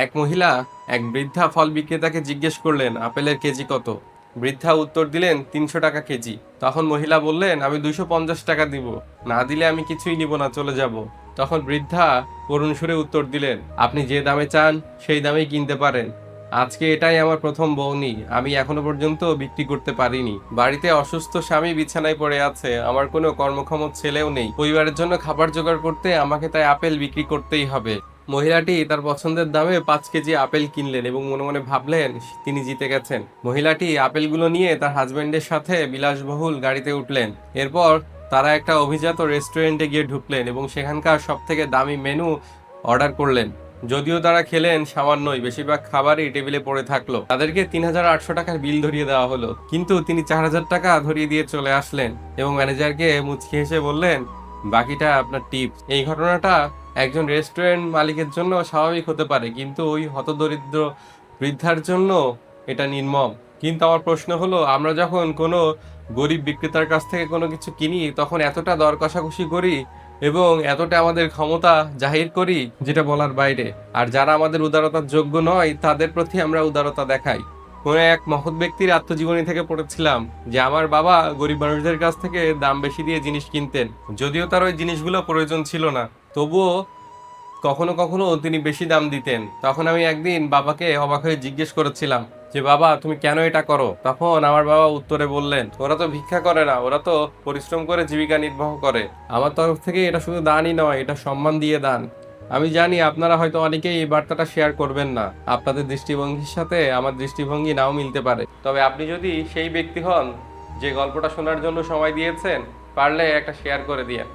এক মহিলা এক বৃদ্ধা ফল বিক্রেতাকে জিজ্ঞেস করলেন আপেলের কেজি কত। বৃদ্ধা উত্তর দিলেন 300 টাকা কেজি। তখন মহিলা বললেন আমি 250 টাকা দিব, না দিলে আমি কিছুই নিব না, চলে যাব। তখন বৃদ্ধা করুণ সুরে উত্তর দিলেন আপনি যে দামে চান সেই দামেই কিনতে পারেন। আজকে এটাই আমার প্রথম বউনি, আমি এখনো পর্যন্ত বিক্রি করতে পারিনি। বাড়িতে অসুস্থ স্বামী বিছানায় পড়ে আছে, আমার কোনো কর্মক্ষম ছেলেও নেই, পরিবারের জন্য খাবার জোগাড় করতে আমাকে তাই আপেল বিক্রি করতেই হবে। মহিলাটি তার পছন্দের দামে 5 কেজি আপেল কিনলেন এবং মনে মনে ভাবলেন তিনি জিতে গেছেন। মহিলাটি আপেলগুলো নিয়ে তার হাজবেন্ডের সাথে বিলাসবহুল গাড়িতে উঠলেন। এরপর তারা একটা অভিজাত রেস্টুরেন্টে গিয়ে ঢুকলেন এবং সেখানকার সব থেকে দামি মেনু অর্ডার করলেন। যদিও তারা খেলেন সামান্যই, বেশিরভাগ খাবারই টেবিলে পড়ে থাকলো। তাদেরকে 3800 টাকার বিল ধরিয়ে দেওয়া হলো, কিন্তু তিনি 4000 টাকা ধরিয়ে দিয়ে চলে আসলেন এবং ম্যানেজারকে মুচকি হেসে বললেন বাকিটা আপনার টিপস। এই ঘটনাটা একজন রেস্টুরেন্ট মালিকের জন্য স্বাভাবিক হতে পারে, কিন্তু ওই হতদরিদ্র বৃদ্ধার জন্য এটা নির্মম। কিন্তু আমার প্রশ্ন হলো, আমরা যখন কোনো গরিব বিক্রেতার কাছ থেকে কোনো কিছু কিনি তখন এতটা দর কষাকষি করি এবং এতটা আমাদের ক্ষমতা জাহির করি যেটা বলার বাইরে। আর যারা আমাদের উদারতার যোগ্য নয় তাদের প্রতি আমরা উদারতা দেখাই। কোনো এক মহৎ ব্যক্তির আত্মজীবনী থেকে পড়েছিলাম যে আমার বাবা গরিব মানুষদের কাছ থেকে দাম বেশি দিয়ে জিনিস কিনতেন, যদিও তার ওই জিনিসগুলো প্রয়োজন ছিল না, তবুও কখনো কখনো তিনি বেশি দাম দিতেন। তখন আমি একদিন বাবাকে অবাক হয়ে জিজ্ঞেস করেছিলাম যে বাবা তুমি কেন এটা করো। তখন আমার বাবা উত্তরে বললেন ওরা তো ভিক্ষা করে না, ওরা তো পরিশ্রম করে জীবিকা নির্বাহ করে। আমার তরফ থেকে এটা শুধু দানই নয়, এটা সম্মান দিয়ে দান। আমি জানি আপনারা হয়তো অনেকেই এই বার্তাটা শেয়ার করবেন না, আপনাদের দৃষ্টিভঙ্গির সাথে আমার দৃষ্টিভঙ্গি নাও মিলতে পারে, তবে আপনি যদি সেই ব্যক্তি হন যে গল্পটা শোনার জন্য সময় দিয়েছেন, পারলে একটা শেয়ার করে দিয়েন।